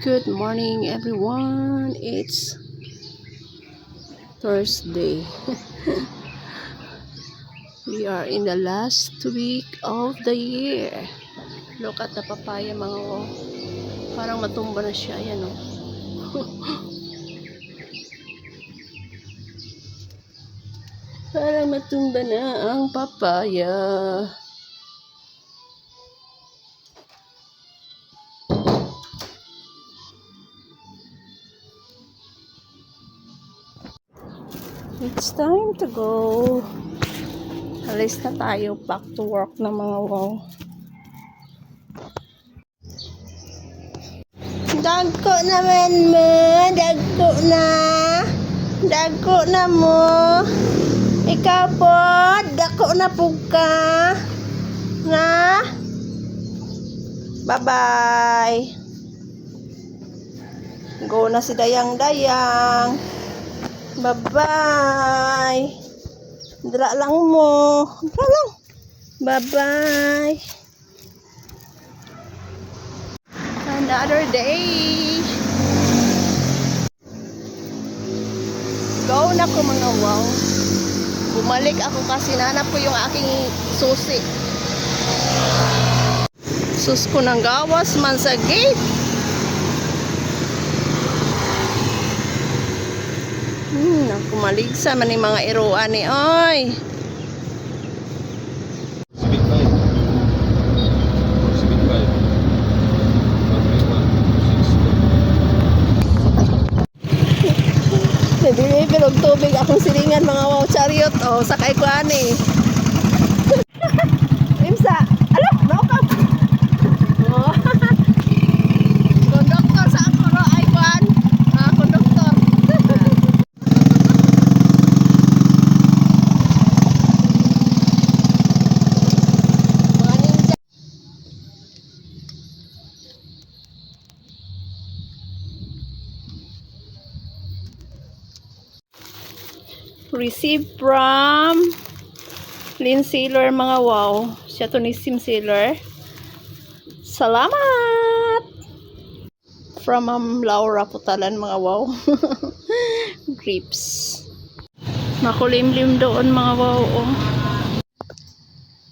Good morning, everyone. It's Thursday. We are in the last week of the year. Look at the papaya, mga wow. Parang matumba na siya. Ayan, oh. Parang matumba na ang papaya. It's time to go. Alis na tayo. Back to work na, mga wow. Dagko naman mo. Dagko na. Dagko na mo. Ikaw po. Dagko na po ka. Na. Bye-bye. Go na si Dayang-Dayang. Bye-bye. Dala lang mo. Dala lang. Bye-bye. Another day. Go na ko, mga wow. Bumalik ako kasi nanap ko yung aking susi. Sus ko ng gawas man sa gate. Kumaligsa man yung mga iruan ni oy. Nag-deliver og tubig akong silingan, mga wow, chariot. O, sakay ko ani. Imsa. Alo, naukap. Oh. Konduktor sa ako ro ay kuan. Konduktor. Mga ninja. Receive from Lynn Sailor, mga wow. Siya to ni Sim Sailor. Salamat! From Laura Putalan, mga wow. Grapes. Makulimlim doon, mga wow. Oh.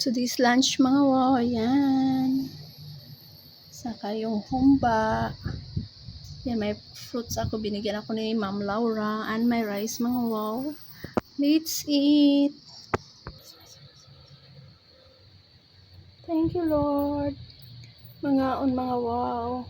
Today's lunch, mga wow. Ayan. Saka yung humba. Yan, may fruits ako. Binigyan ako ni Ma'am Laura. And my rice, mga wow. Let's eat. Thank you, Lord. Mga wow.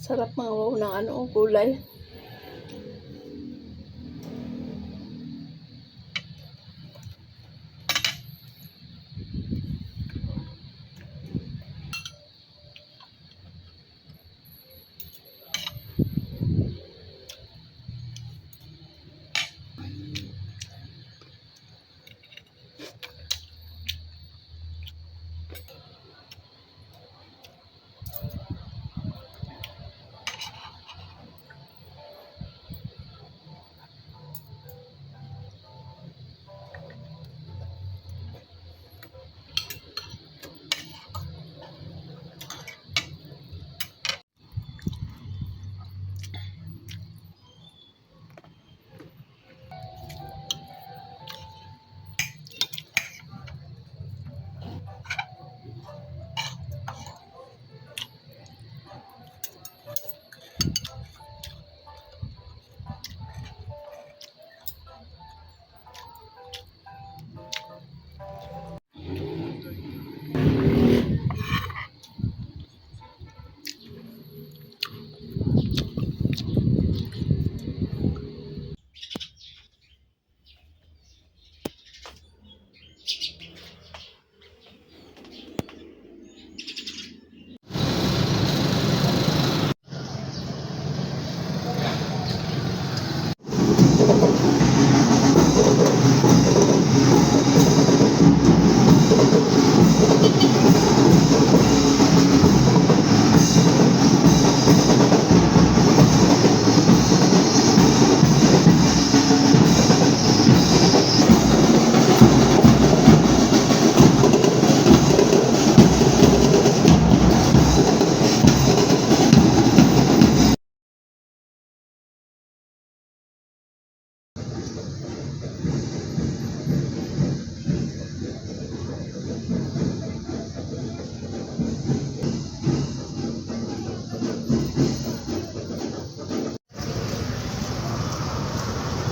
Sarap, mga wow, ng ano, gulay.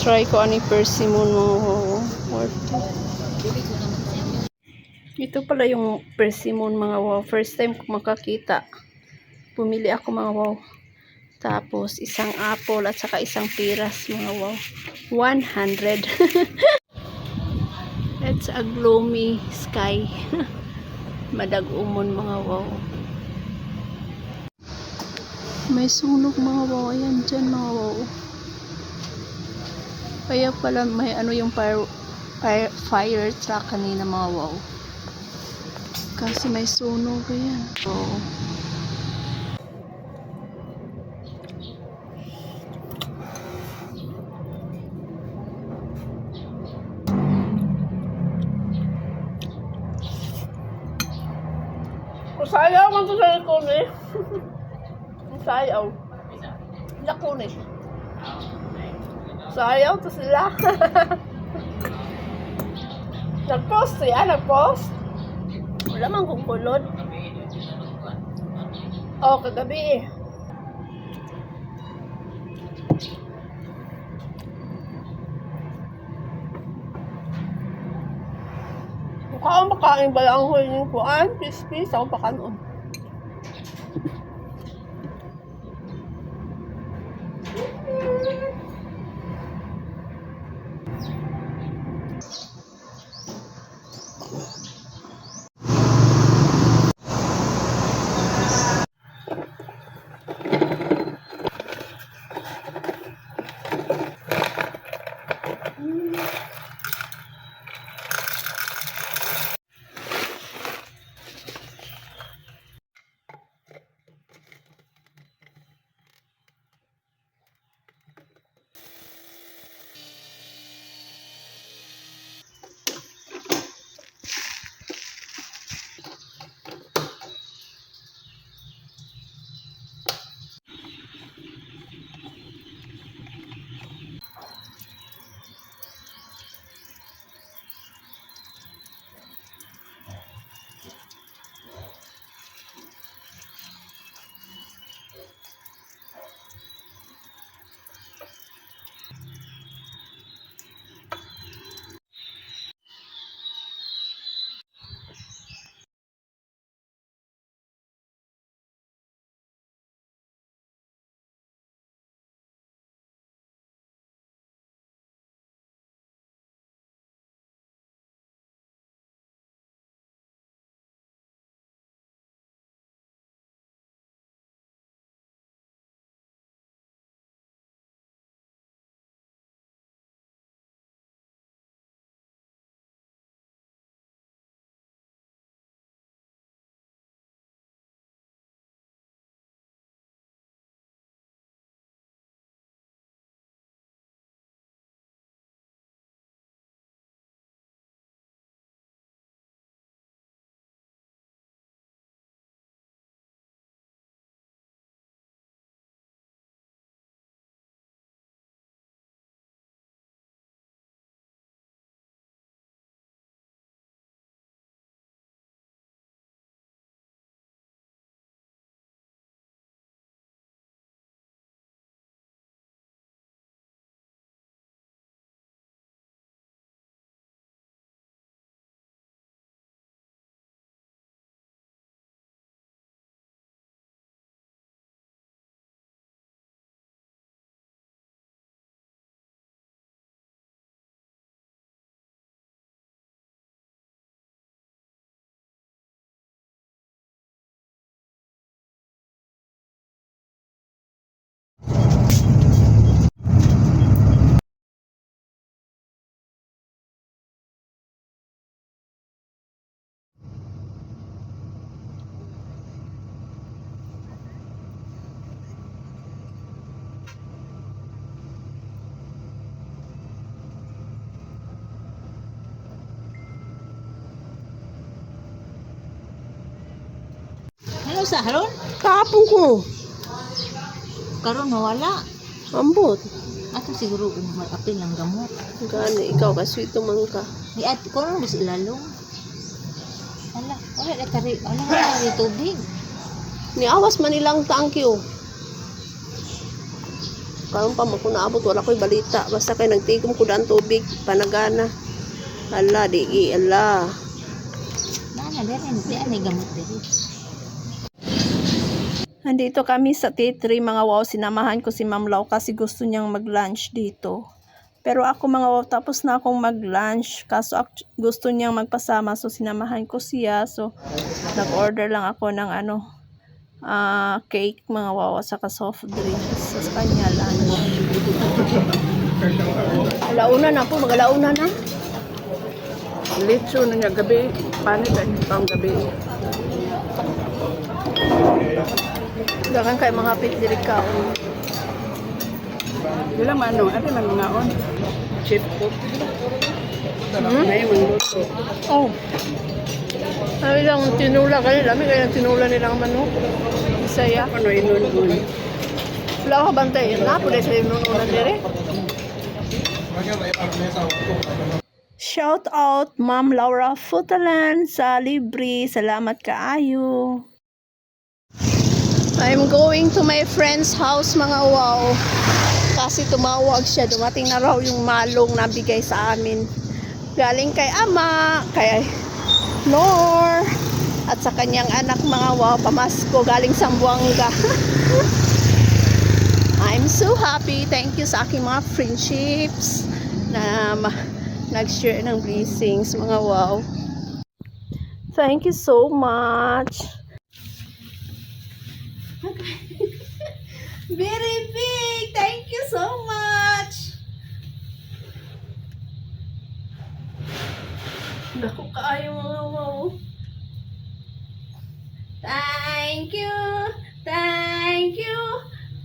Try ko ani persimmon mga worth it. Ito pala yung persimmon mga wow. First time ko makakita. Pumili ako mga wow. Tapos isang apple at saka isang piras mga wow. 100. It's a gloomy sky. Madag-umon mga wow. May sunog mga wow. Ayan dyan mga wow. Kaya pala may ano yung fire truck kanina mga wow. Kasi may sunog ayan. Oo. Sayaw man to sa ikon eh. Sayaw. Nakun eh. Sayaw to sila. Nag-post siya, nag-post. Wala man kong kulod. Oh, kagabi eh. Mukha akong makain ba lang huli ng kuan? Pis-pis ako pa kanon. Ano sa haron? Kahapon ko. Karon nawala. Ambot. Ato siguro apil lang gamot. Gani, ikaw ka sweet man ka. Di at kono bis ilalong. Ala, wala na kari, wala tubig. Ni awas man ilang tangkyo. Karon pa man ko naabot, wala ko'y balita. Basta kay nagtigom ko daan tubig, panagana. Ala, digi, ala. Nana dere di ani gamot dere. Nandito kami sa T3 mga wow, sinamahan ko si Ma'am Lau kasi gusto niyang mag-lunch dito. Pero ako mga wow, tapos na akong mag-lunch kaso gusto niyang magpasama so sinamahan ko siya. So nag-order lang ako ng cake mga wow at saka soft drinks sa kanya lunch. Alauna na po, mag-alauna na. Litso na niya gabi, panit ay pang gabi. Dakan kay mga pit diri ka. Wala man no, ate man mga on. Chip cook. May luto. Oh. Ay lang tinula kayo, dami kayo ng tinula nilang manok. Isaya. Ano inun. Wala ka bantay, na po sa inununan diri. Shout out Ma'am Laura Futalan sa libre. Salamat kaayo. I'm going to my friend's house mga wow. Kasi tumawag siya. Dumating na raw yung malong nabigay sa amin. Galing kay ama, kay Nor, at sa kanyang anak mga wow. Pamasko galing Sambuanga. I'm so happy. Thank you sa aking mga friendships na nag-share ng blessings mga wow. Thank you so much. Very big. Thank you so much. Naku kaayo mga wow. Thank you. Thank you.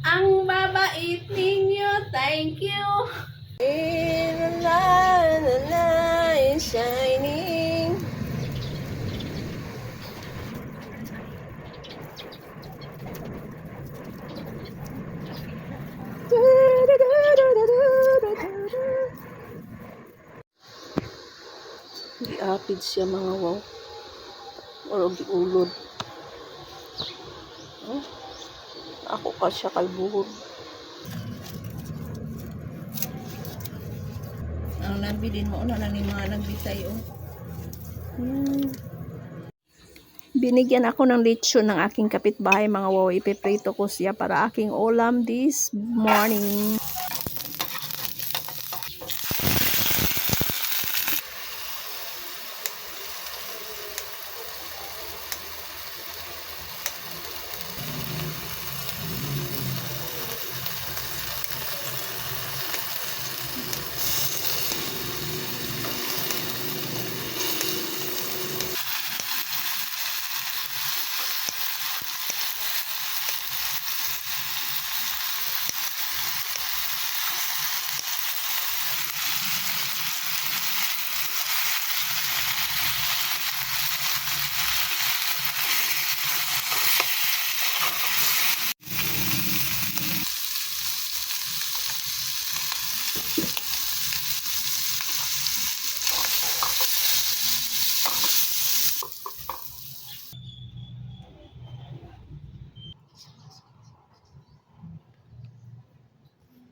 Ang babait ninyo. Thank you. La is shining. Giapid siya mga wow. Or giulod. Oh, ako ka siya kalbuhod. Ang nabilin mo na ni mga nagbitay oh. Binigyan ako ng lechon ng aking kapitbahay mga wow. Ipiprito ko siya para aking ulam this morning.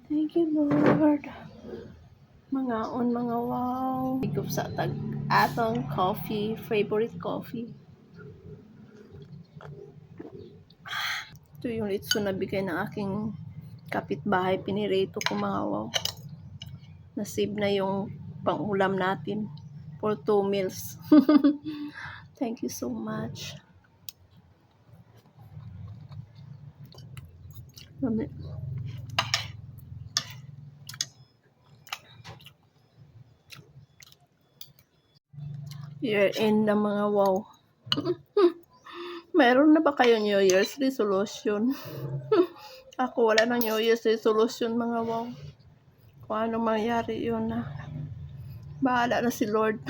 Thank you, Lord. Mga wow. Higop sa atong coffee, favorite coffee. Ito yung litso na bigay ng aking kapitbahay. Pinirito ko mga wow. Nasave na yung pang-ulam natin for 2 meals. Thank you so much. Year end na mga wow. Meron na ba kayo New Year's resolution? Ako wala nang New Year's resolution mga wow. Kung ano mangyari yun na. Bahala na si Lord.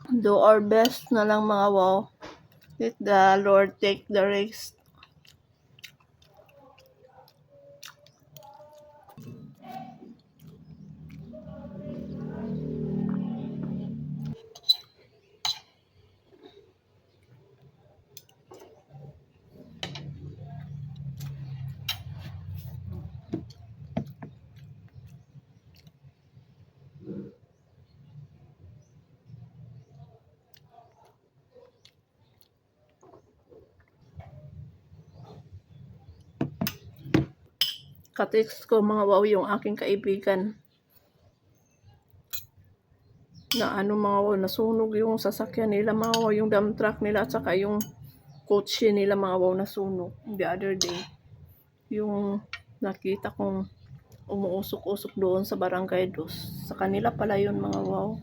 Do our best na lang mga wow. Let the Lord take the rest. Ka-text ko mga wow yung aking kaibigan. Na ano mga wow, nasunog yung sasakyan nila mga wow, yung dump truck nila at saka yung kotse nila mga wow nasunog the other day. Yung nakita kong umuusok-usok doon sa Barangay Dos. Sa kanila pala yun mga wow.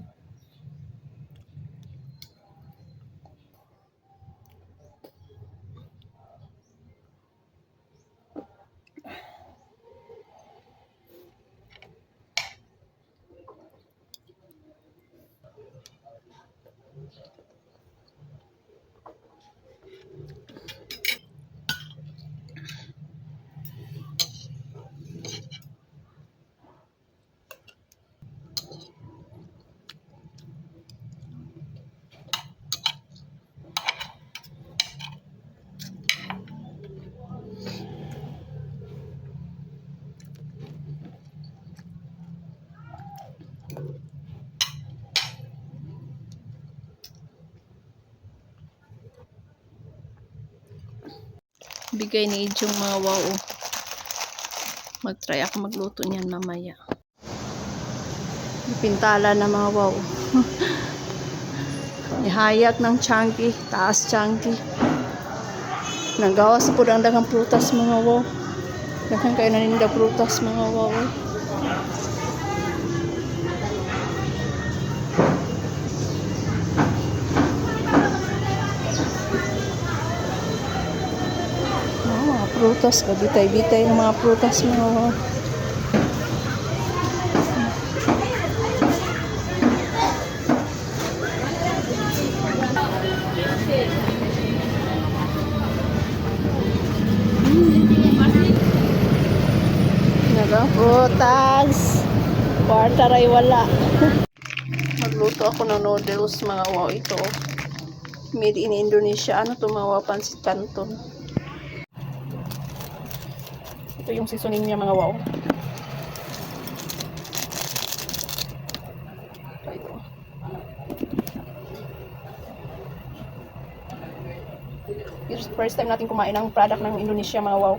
Bigay ni Ijong mga wow. Mag-try ako magluto niyan mamaya. Pintala na mga wow. Ihayag ng Changi, taas Changi. Nagawas po ang dagang prutas mga wow. Dagang kayo naninda prutas mga wow. Prutas, kabitay-bitay ng mga prutas mga wow. Nagang prutas. Kwartaray wala. Magluto ako ng noodles mga wow ito. Made in Indonesia. Ano to mga wow? Pansit Canton. Ito yung seasoning niya mga wow. Ito. First time natin kumain ng product ng Indonesia mga wow.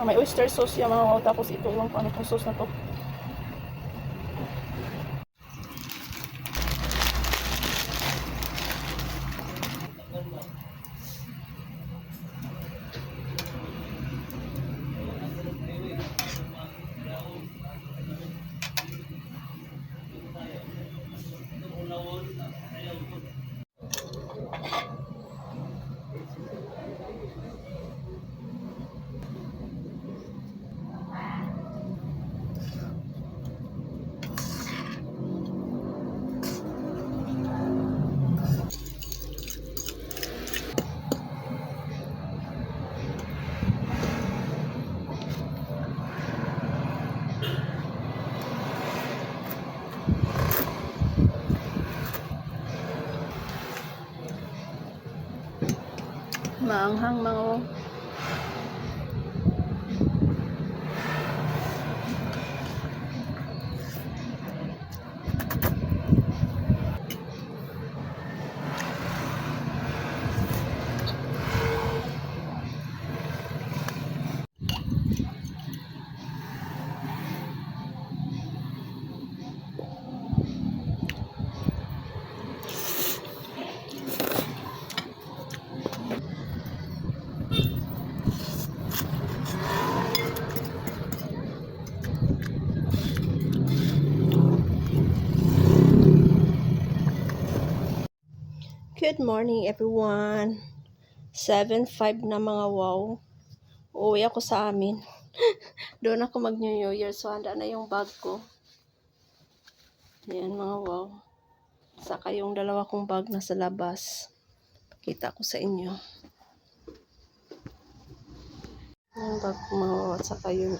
May oyster sauce yan mga wow. Tapos ito yung ano pong sauce na to. Maanghang mga wow. Good morning everyone. 7:05 na mga wow. Uuwi ako sa amin. Doon ako mag New Year. So handa na yung bag ko. Ayan mga wow. Saka yung dalawa kong bag nasa labas. Pakita ko sa inyo. Yung bag ko mga wow. At saka yun.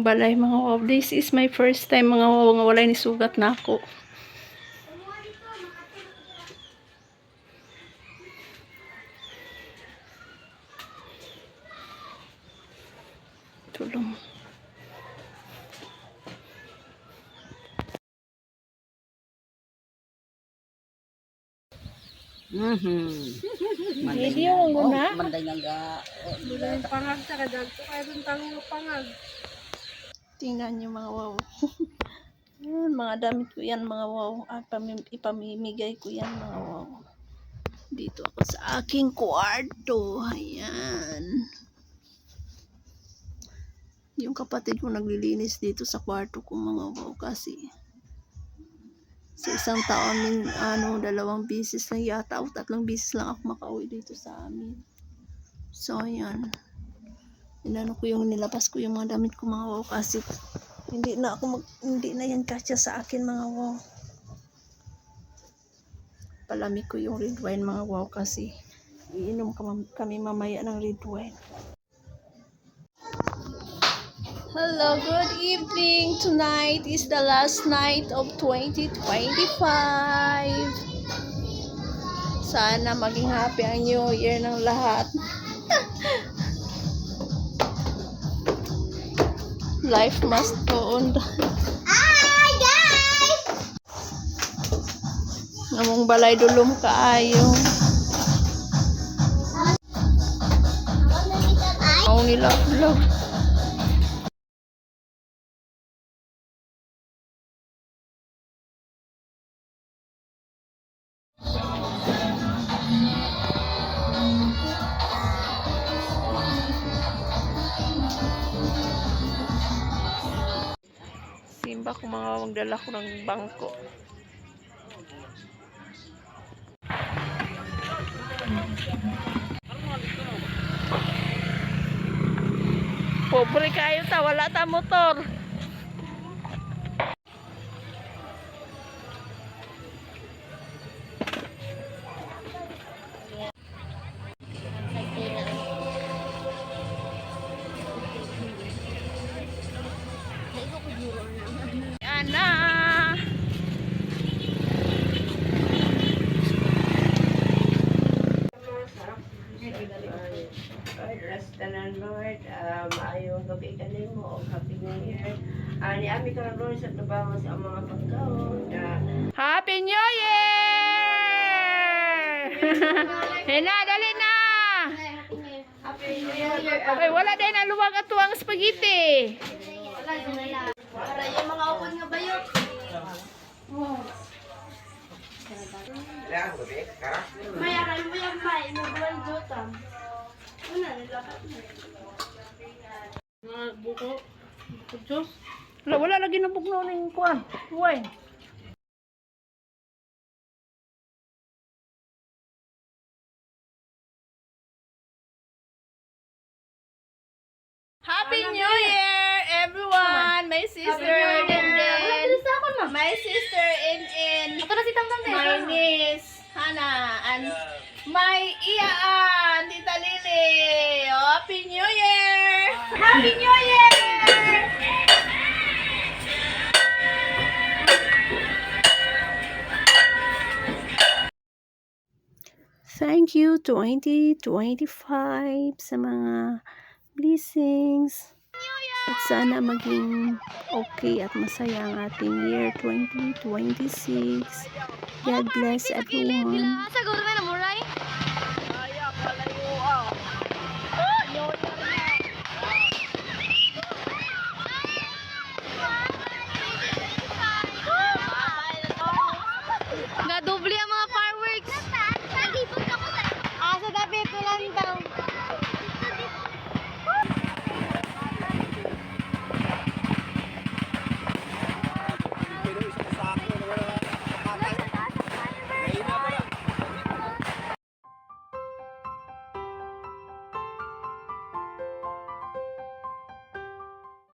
balay mga wow. This is my first time mga wow nga walay ni sugat na ako. Tulong. Video mo na. Manday nga ga. Pangag sa kadag ko kaya dun tanong pangag. Tingnan niyo mga wow. Yan, mga damit ko yan mga wow. Ipamimigay ko yan mga wow. Dito ako sa aking kwarto. Ayan. Yung kapatid ko naglilinis dito sa kwarto ko mga wow kasi sa isang taon dalawang bisis lang yata o 3 bisis lang ako makauwi dito sa amin. So ayan. Inano ko yung nilabas ko yung mga damit ko mga wow kasi hindi na yan kasya sa akin mga wow. Palamig ko yung red wine mga wow kasi iinom kami mamaya ng red wine. Hello, good evening. Tonight is the last night of 2025. Sana maging happy ang New Year ng lahat. Life must go on. Hi, guys! Namong balay dulom kaayo. Ang nila vlog. Simba ko mga magdala ko ng bangko. Pobre kayo ta, wala ta motor. Ana. Bless the Lord. Maayong gabi kanin mo. Happy New Year. Ni Ami karon Lord sa trabaho sa mga pagkaon. Happy New Year! Hina, dali na! Happy New Year. Ay, wala din na luwag at tuwang spaghetti. Para yung mga upon nga bayot. Maya kayo mo yung may. Nagawal jotam. Una, nilakat mo. Mga buko. Diyos. Wala lagi na bugno ng kuwan. Wine. Happy New Year, everyone! My sister and my sister in my niece Hana and my iyaan Tita Lily. Happy New Year! Happy New Year! Thank you 2025 sa mga blessings. At sana maging okay at masaya ang ating year 2026. God bless everyone.